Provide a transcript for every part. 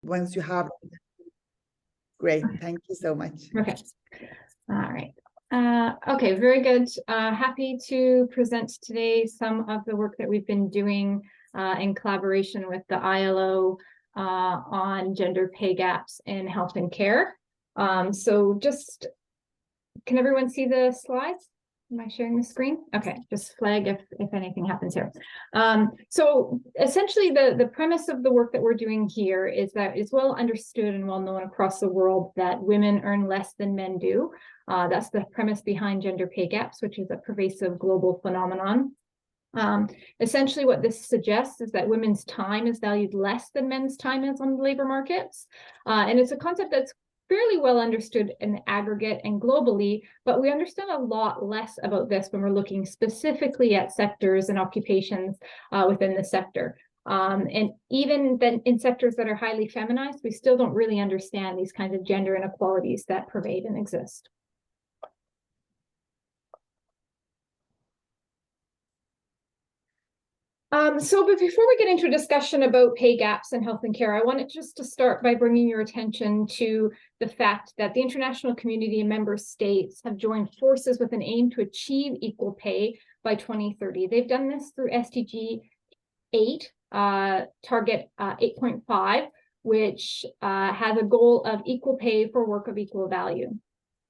once you have. Great, thank you so much. Okay, all right. Okay, very good. Happy to present today some of the work that we've been doing in collaboration with the ILO on gender pay gaps in health and care. So just, can everyone see the slides? Am I sharing the screen? Okay, just flag if anything happens here. So essentially the premise of the work that we're doing here is that it's well understood and well known across the world that women earn less than men do. That's the premise behind gender pay gaps, which is a pervasive global phenomenon. Essentially what this suggests is that women's time is valued less than men's time is on the labor markets. And it's a concept that's fairly well understood in the aggregate and globally, but we understand a lot less about this when we're looking specifically at sectors and occupations within the sector. And even then in sectors that are highly feminized, we still don't really understand these kinds of gender inequalities that pervade and exist. But before we get into a discussion about pay gaps in health and care, I wanted just to start by bringing your attention to the fact that the international community and member states have joined forces with an aim to achieve equal pay by 2030. They've done this through SDG 8, target 8.5, which has a goal of equal pay for work of equal value.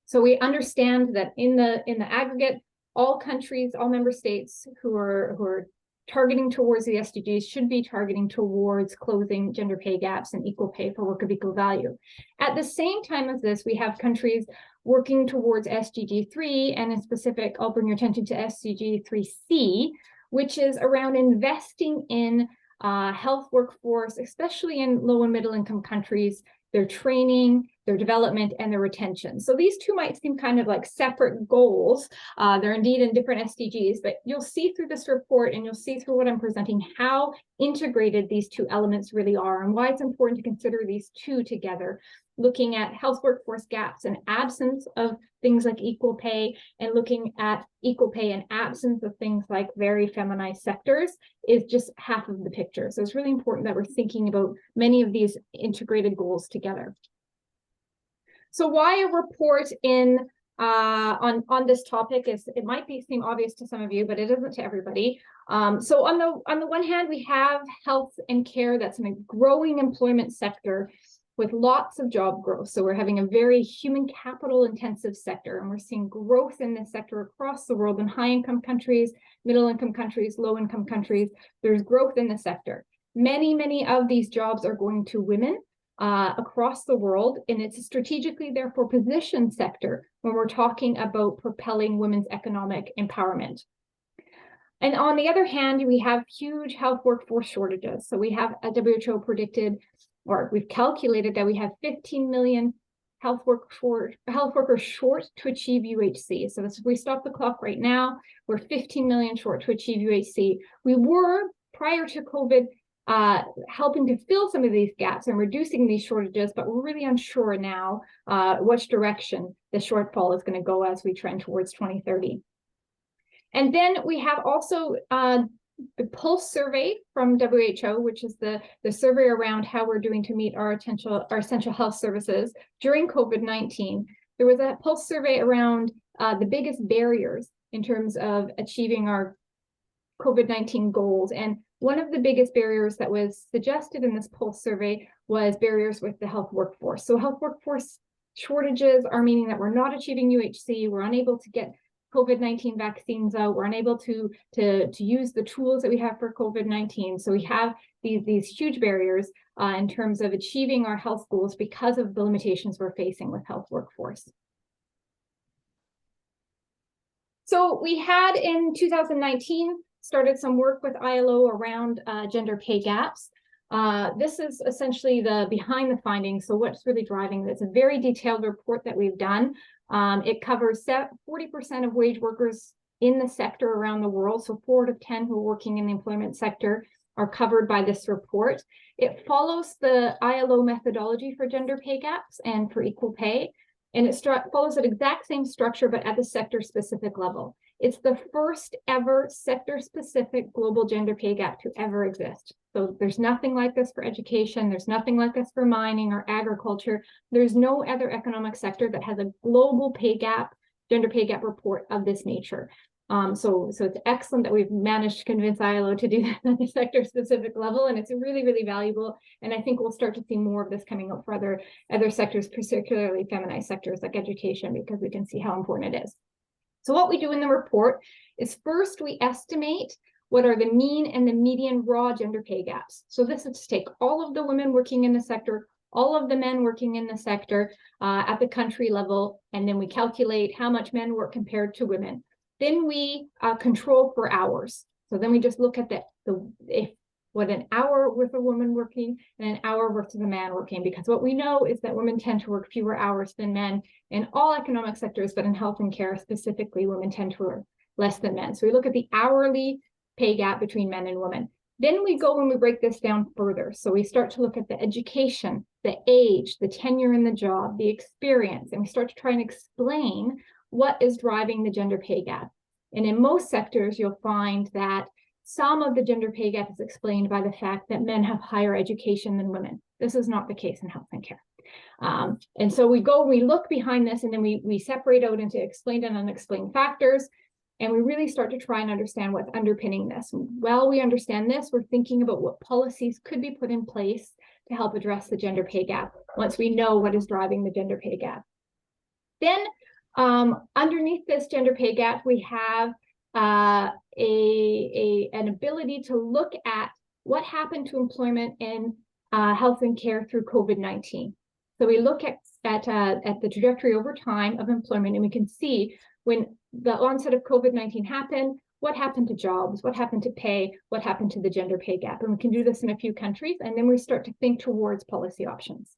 So we understand that in the aggregate, all countries, all member states who are targeting towards the SDGs should be targeting towards closing gender pay gaps and equal pay for work of equal value. At the same time as this, we have countries working towards SDG 3, and in specific, I'll bring your attention to SDG 3C, which is around investing in health workforce, especially in low and middle income countries, their training, their development, and their retention. So these two might seem kind of like separate goals. They're indeed in different SDGs, but you'll see through this report and you'll see through what I'm presenting how integrated these two elements really are and why it's important to consider these two together, looking at health workforce gaps and absence of things like equal pay, and looking at equal pay and absence of things like very feminized sectors is just half of the picture. So it's really important that we're thinking about many of these integrated goals together. So why a report on this topic is, it might seem obvious to some of you, but it isn't to everybody. So on the one hand, we have health and care that's in a growing employment sector with lots of job growth. So we're having a very human capital intensive sector, and we're seeing growth in this sector across the world in high income countries, middle income countries, low income countries. There's growth in the sector. Many of these jobs are going to women across the world, and it's a strategically therefore positioned sector when we're talking about propelling women's economic empowerment. And on the other hand, we have huge health workforce shortages. So we have a WHO predicted, or we've calculated that we have 15 million health workers short to achieve UHC. So if we stop the clock right now, we're 15 million short to achieve UHC. We were, prior to COVID, helping to fill some of these gaps and reducing these shortages, but we're really unsure now which direction the shortfall is going to go as we trend towards 2030. And then we have also the Pulse survey from WHO, which is the survey around how we're doing to meet our essential health services during COVID-19. There was a Pulse survey around the biggest barriers in terms of achieving our COVID-19 goals. And one of the biggest barriers that was suggested in this Pulse survey was barriers with the health workforce. So health workforce shortages are meaning that we're not achieving UHC, we're unable to get COVID-19 vaccines out, we're unable to use the tools that we have for COVID-19. So we have these huge barriers in terms of achieving our health goals because of the limitations we're facing with health workforce. So we had in 2019 started some work with ILO around gender pay gaps. This is essentially the behind the findings. So what's really driving this? A very detailed report that we've done. It covers 40% of wage workers in the sector around the world. So 4 out of 10 who are working in the employment sector are covered by this report. It follows the ILO methodology for gender pay gaps and for equal pay. And it follows an exact same structure, but at the sector specific level. It's the first ever sector-specific global gender pay gap to ever exist. So there's nothing like this for education. There's nothing like this for mining or agriculture. There's no other economic sector that has a global pay gap, gender pay gap report of this nature. So it's excellent that we've managed to convince ILO to do that at the sector-specific level, and it's really, really valuable. And I think we'll start to see more of this coming up for other sectors, particularly feminized sectors like education, because we can see how important it is. So what we do in the report is first we estimate what are the mean and the median raw gender pay gaps. So this is to take all of the women working in the sector, all of the men working in the sector at the country level, and then we calculate how much men work compared to women. Then we control for hours. So then we just look at what an hour with a woman working and an hour versus a man working, because what we know is that women tend to work fewer hours than men in all economic sectors, but in health and care specifically, women tend to work less than men. So we look at the hourly pay gap between men and women. Then we go and we break this down further. So we start to look at the education, the age, the tenure in the job, the experience, and we start to try and explain what is driving the gender pay gap. And in most sectors, you'll find that some of the gender pay gap is explained by the fact that men have higher education than women. This is not the case in health and care. And so we look behind this, and then we separate out into explained and unexplained factors, and we really start to try and understand what's underpinning this. While we understand this, we're thinking about what policies could be put in place to help address the gender pay gap once we know what is driving the gender pay gap. Then underneath this gender pay gap, we have an ability to look at what happened to employment in health and care through COVID-19. So we look at the trajectory over time of employment, and we can see when the onset of COVID-19 happened, what happened to jobs, what happened to pay, what happened to the gender pay gap. And we can do this in a few countries, and then we start to think towards policy options.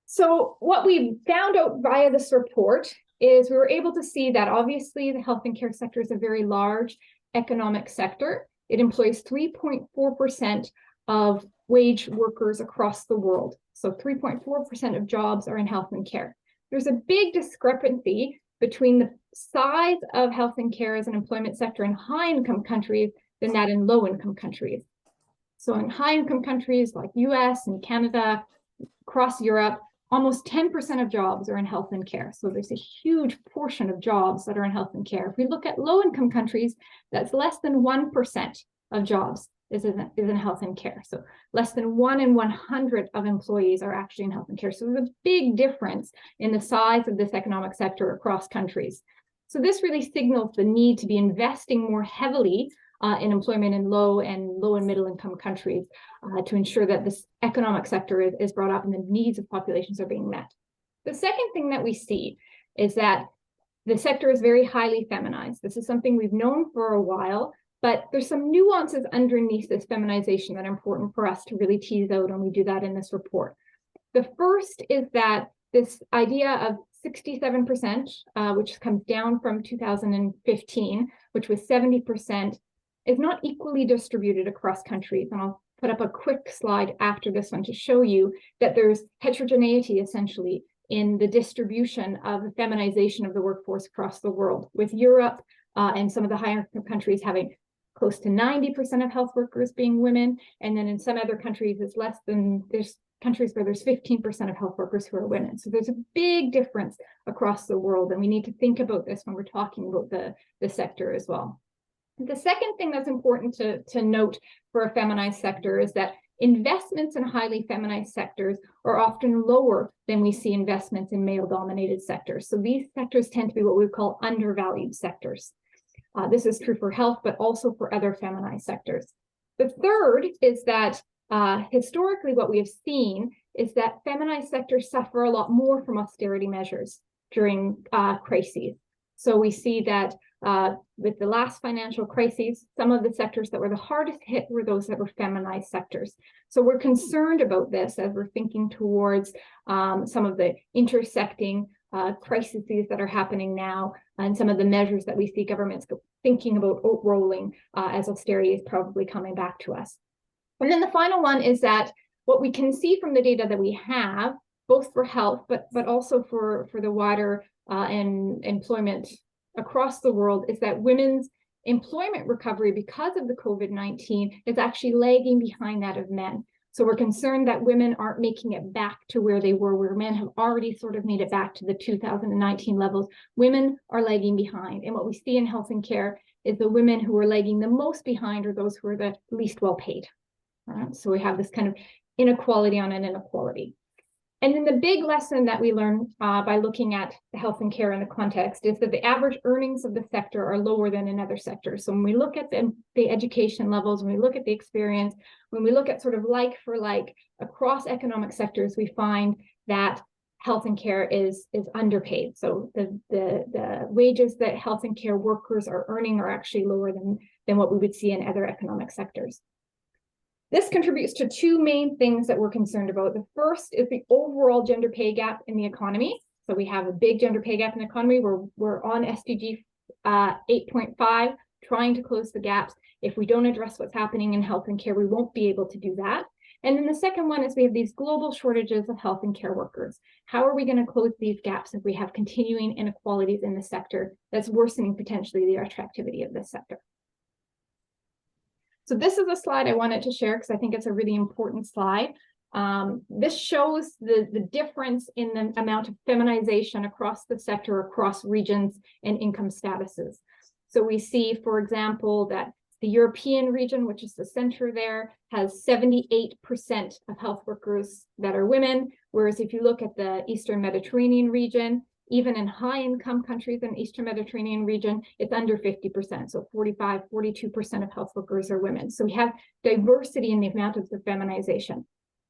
So what we found out via this report is we were able to see that obviously the health and care sector is a very large economic sector. It employs 3.4% of wage workers across the world. So 3.4% of jobs are in health and care. There's a big discrepancy between the size of health and care as an employment sector in high-income countries than that in low-income countries. So in high-income countries like US and Canada, across Europe, almost 10% of jobs are in health and care. So there's a huge portion of jobs that are in health and care. If we look at low-income countries, that's less than 1% of jobs is in health and care. So less than 1 in 100 of employees are actually in health and care. So there's a big difference in the size of this economic sector across countries. So this really signals the need to be investing more heavily in employment in low and middle income countries to ensure that this economic sector is brought up and the needs of populations are being met. The second thing that we see is that the sector is very highly feminized. This is something we've known for a while, but there's some nuances underneath this feminization that are important for us to really tease out, and we do that in this report. The first is that this idea of 67%, which comes down from 2015, which was 70%, is not equally distributed across countries. And I'll put up a quick slide after this one to show you that there's heterogeneity essentially in the distribution of the feminization of the workforce across the world, with Europe and some of the higher countries having close to 90% of health workers being women. And then in some other countries, there's countries where there's 15% of health workers who are women. So there's a big difference across the world. And we need to think about this when we're talking about the sector as well. The second thing that's important to note for a feminized sector is that investments in highly feminized sectors are often lower than we see investments in male-dominated sectors. So these sectors tend to be what we call undervalued sectors. This is true for health, but also for other feminized sectors. The third is that historically what we have seen is that feminized sectors suffer a lot more from austerity measures during crises. So we see that with the last financial crises, some of the sectors that were the hardest hit were those that were feminized sectors. So we're concerned about this as we're thinking towards some of the intersecting crises that are happening now and some of the measures that we see governments thinking about rolling as austerity is probably coming back to us. And then the final one is that what we can see from the data that we have, both for health, but also for the wider and employment across the world is that women's employment recovery because of the COVID-19 is actually lagging behind that of men. So we're concerned that women aren't making it back to where they were, where men have already sort of made it back to the 2019 levels. Women are lagging behind. And what we see in health and care is the women who are lagging the most behind are those who are the least well paid. So we have this kind of inequality on an inequality. And then the big lesson that we learn by looking at the health and care in the context is that the average earnings of the sector are lower than in other sectors. So when we look at the education levels, when we look at the experience, when we look at sort of like for like across economic sectors, we find that health and care is underpaid. So the wages that health and care workers are earning are actually lower than what we would see in other economic sectors. This contributes to two main things that we're concerned about. The first is the overall gender pay gap in the economy. So we have a big gender pay gap in the economy. We're on SDG 8.5, trying to close the gaps. If we don't address what's happening in health and care, we won't be able to do that. And then the second one is we have these global shortages of health and care workers. How are we going to close these gaps if we have continuing inequalities in the sector that's worsening potentially the attractivity of this sector? So this is a slide I wanted to share because I think it's a really important slide. This shows the difference in the amount of feminization across the sector, across regions and income statuses. So we see, for example, that the European region, which is the center there, has 78% of health workers that are women, whereas if you look at the Eastern Mediterranean region, even in high-income countries in the Eastern Mediterranean region, it's under 50%. So 45, 42% of health workers are women. So we have diversity in the amount of the feminization.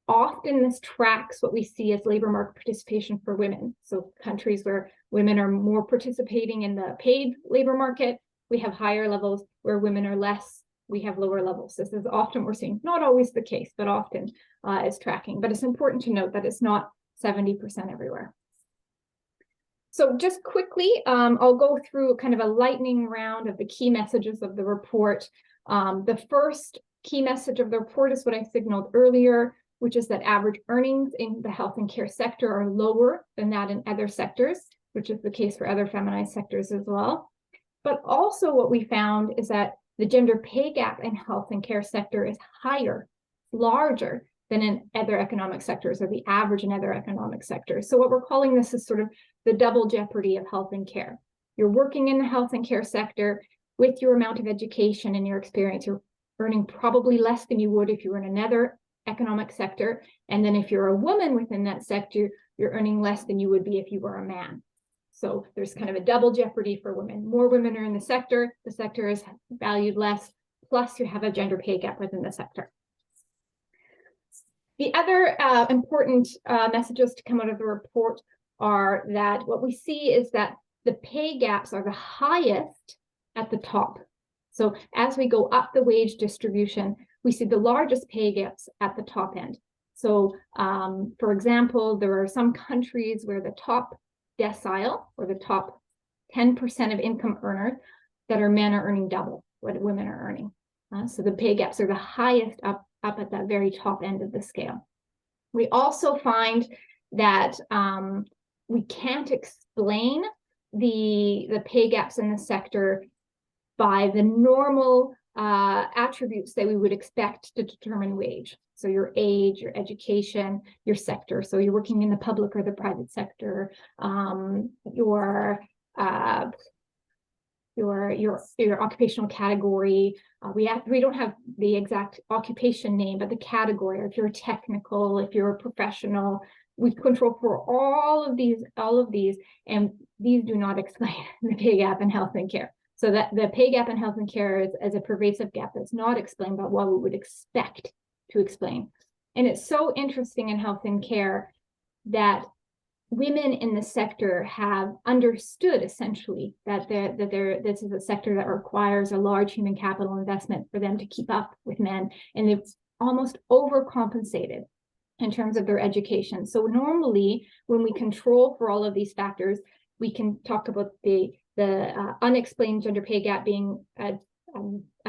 Often this tracks what we see as labor market participation for women. So countries where women are more participating in the paid labor market, we have higher levels. Where women are less, we have lower levels. This is often we're seeing, not always the case, but often is tracking. But it's important to note that it's not 70% everywhere. So just quickly, I'll go through kind of a lightning round of the key messages of the report. The first key message of the report is what I signaled earlier, which is that average earnings in the health and care sector are lower than that in other sectors, which is the case for other feminized sectors as well. But also what we found is that the gender pay gap in health and care sector is higher, larger than in other economic sectors, or the average in other economic sectors. So what we're calling this is sort of the double jeopardy of health and care. You're working in the health and care sector with your amount of education and your experience. You're earning probably less than you would if you were in another economic sector. And then if you're a woman within that sector, you're earning less than you would be if you were a man. So there's kind of a double jeopardy for women. More women are in the sector is valued less, plus you have a gender pay gap within the sector. The other important messages to come out of the report are that what we see is that the pay gaps are the highest at the top. So as we go up the wage distribution, we see the largest pay gaps at the top end. So for example, there are some countries where the top decile, or the top 10% of income earners that are men are earning double what women are earning. So the pay gaps are the highest up at that very top end of the scale. We also find that we can't explain the pay gaps in the sector by the normal attributes that we would expect to determine wage. So your age, your education, your sector. So you're working in the public or the private sector, your occupational category. We don't have the exact occupation name, but the category, or if you're technical, if you're a professional, we control for all of these, and these do not explain the pay gap in health and care. So that the pay gap in health and care is a pervasive gap that's not explained by what we would expect to explain. And it's so interesting in health and care that women in the sector have understood essentially that this is a sector that requires a large human capital investment for them to keep up with men, and they've almost overcompensated in terms of their education. So normally when we control for all of these factors, we can talk about the unexplained gender pay gap being a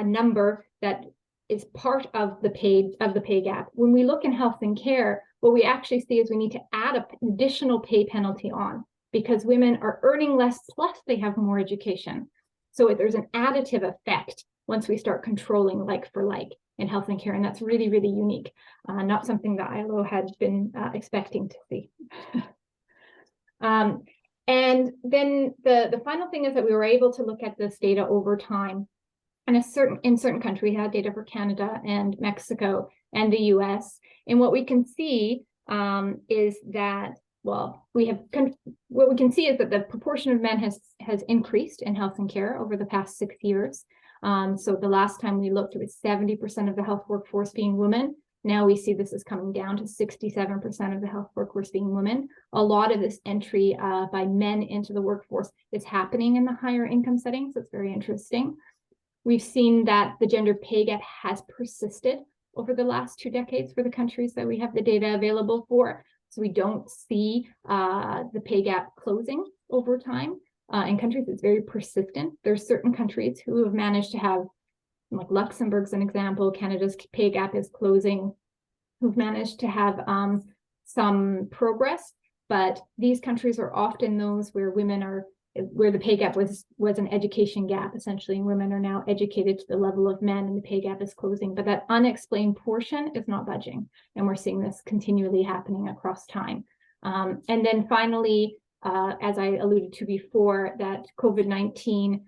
number that is part of the pay gap. When we look in health and care, what we actually see is we need to add an additional pay penalty on. because women are earning less, plus they have more education. So there's an additive effect once we start controlling like for like in health and care, and that's really, really unique. Not something that ILO had been expecting to see. And then the final thing is that we were able to look at this data over time. And in certain countries, we had data for Canada and Mexico and the US. And what we can see is that, well, what we can see is that the proportion of men has increased in health and care over the past 6 years. So the last time we looked, it was 70% of the health workforce being women. Now we see this is coming down to 67% of the health workforce being women. A lot of this entry by men into the workforce is happening in the higher income settings. It's very interesting. We've seen that the gender pay gap has persisted over the last 2 decades for the countries that we have the data available for. So we don't see the pay gap closing over time. In countries, it's very persistent. There's certain countries who have managed to have, like Luxembourg's an example, Canada's pay gap is closing, who've managed to have some progress, but these countries are often those where the pay gap was an education gap, essentially, and women are now educated to the level of men and the pay gap is closing, but that unexplained portion is not budging. And we're seeing this continually happening across time. And then finally, as I alluded to before, that COVID-19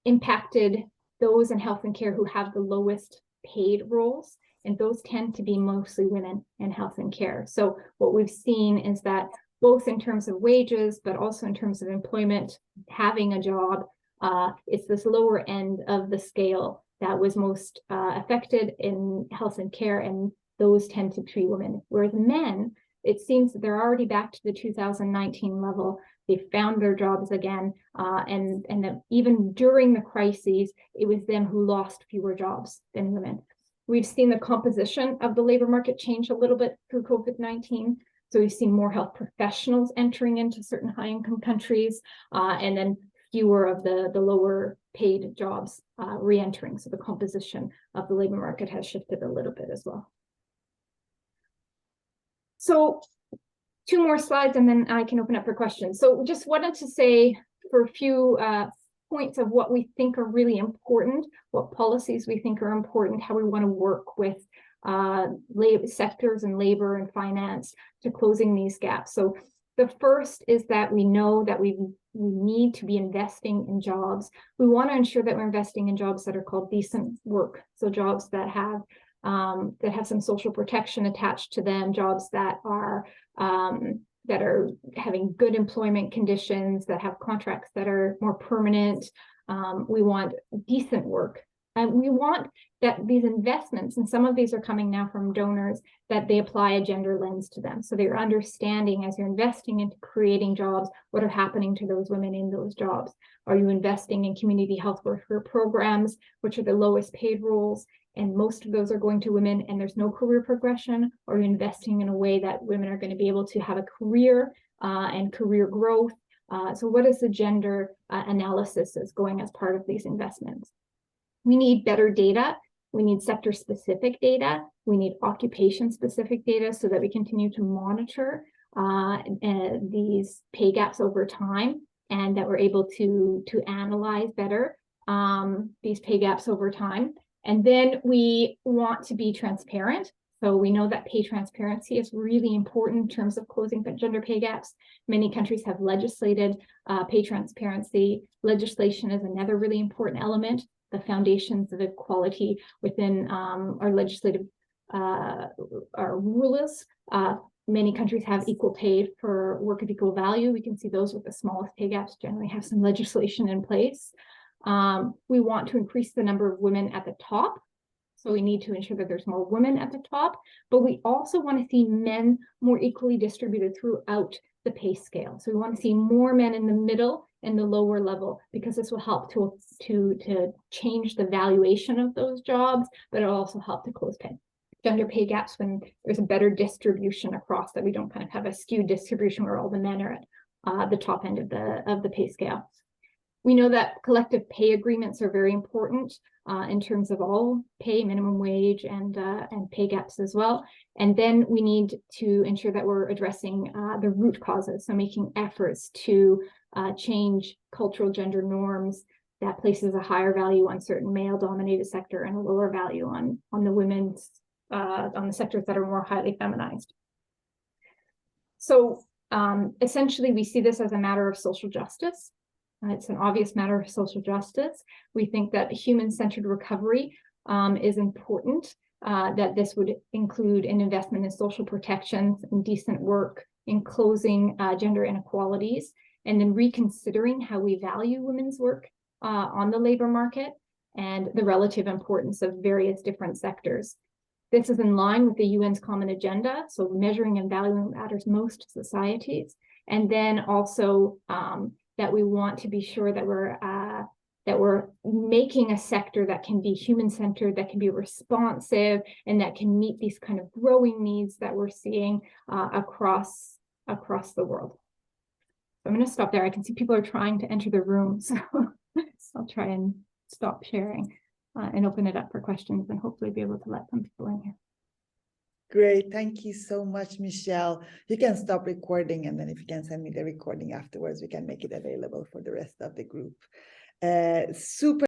impacted those in health and care who have the lowest paid roles, and those tend to be mostly women in health and care. So what we've seen is that both in terms of wages, but also in terms of employment, having a job, it's this lower end of the scale that was most affected in health and care, and those tend to be women. Whereas men, it seems that they're already back to the 2019 level. They found their jobs again, and that even during the crises, it was them who lost fewer jobs than women. We've seen the composition of the labor market change a little bit through COVID-19. So we've seen more health professionals entering into certain high-income countries, and then fewer of the lower paid jobs re-entering. So the composition of the labor market has shifted a little bit as well. So 2 more slides and then I can open up for questions. So just wanted to say for a few points of what we think are really important, what policies we think are important, how we want to work with labor sectors and labor and finance to closing these gaps. So the first is that we know that we need to be investing in jobs. We want to ensure that we're investing in jobs that are called decent work. So jobs that have some social protection attached to them, jobs that are having good employment conditions, that have contracts that are more permanent. We want decent work. And we want that these investments, and some of these are coming now from donors, that they apply a gender lens to them. So they're understanding, as you're investing into creating jobs, what are happening to those women in those jobs. Are you investing in community health worker programs, which are the lowest paid roles? And most of those are going to women and there's no career progression. Or are you investing in a way that women are going to be able to have a career and career growth? So what is the gender analysis that's going as part of these investments? We need better data. We need sector-specific data. We need occupation-specific data so that we continue to monitor these pay gaps over time, and that we're able to analyze better these pay gaps over time. And then we want to be transparent. So we know that pay transparency is really important in terms of closing gender pay gaps. Many countries have legislated pay transparency. Legislation is another really important element. The foundations of equality within our legislative our rules. Many countries have equal pay for work of equal value. We can see those with the smallest pay gaps generally have some legislation in place. We want to increase the number of women at the top. So we need to ensure that there's more women at the top, but we also want to see men more equally distributed throughout the pay scale. So we want to see more men in the middle and the lower level, because this will help to change the valuation of those jobs, but it'll also help to close gender pay gaps when there's a better distribution across, that we don't kind of have a skewed distribution where all the men are at the top end of the pay scale. We know that collective pay agreements are very important in terms of all pay, minimum wage, and pay gaps as well. And then we need to ensure that we're addressing the root causes, so making efforts to change cultural gender norms that places a higher value on certain male-dominated sector and a lower value on the women's on the sectors that are more highly feminized. So essentially, we see this as a matter of social justice. It's an obvious matter of social justice. We think that human-centered recovery is important, that this would include an investment in social protections and decent work, in closing gender inequalities, and then reconsidering how we value women's work on the labor market and the relative importance of various different sectors. This is in line with the UN's Common Agenda, so measuring and valuing what matters most to societies, and then also that we want to be sure that we're making a sector that can be human-centered, that can be responsive, and that can meet these kind of growing needs that we're seeing across the world. So I'm going to stop there. I can see people are trying to enter the room, so I'll try and stop sharing and open it up for questions, and hopefully be able to let some people in here. Great. Thank you so much, Michelle. You can stop recording, and then if you can send me the recording afterwards, we can make it available for the rest of the group. Super.